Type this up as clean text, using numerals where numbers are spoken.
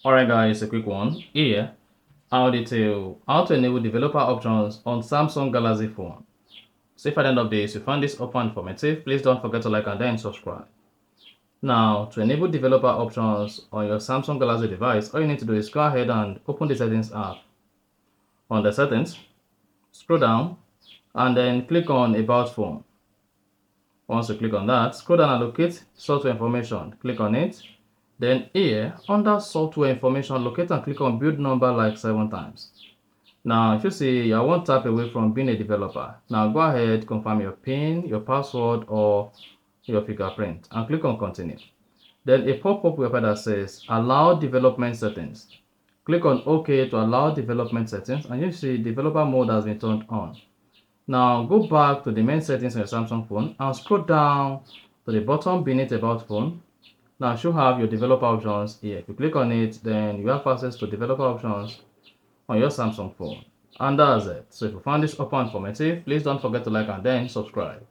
Alright guys, a quick one. Here, I'll detail how to enable developer options on Samsung Galaxy phone. So if at the end of this you found this offer informative, please don't forget to like and then subscribe. Now, to enable developer options on your Samsung Galaxy device, all you need to do is go ahead and open the settings app. On the settings, scroll down and then click on about phone. Once you click on that, scroll down and locate software information. Click on it. Then here, under software information, locate and click on build number like 7 times. Now, if you see you're one tap away from being a developer, now go ahead, confirm your PIN, your password, or your fingerprint, and click on continue. Then a pop-up will appear that says allow development settings. Click on OK to allow development settings, and you see developer mode has been turned on. Now go back to the main settings on your Samsung phone and scroll down to the bottom beneath about phone. Now you should have your developer options here. If you click on it, then you have access to developer options on your Samsung phone. And that's it. So if you found this offer informative, please don't forget to like and then subscribe.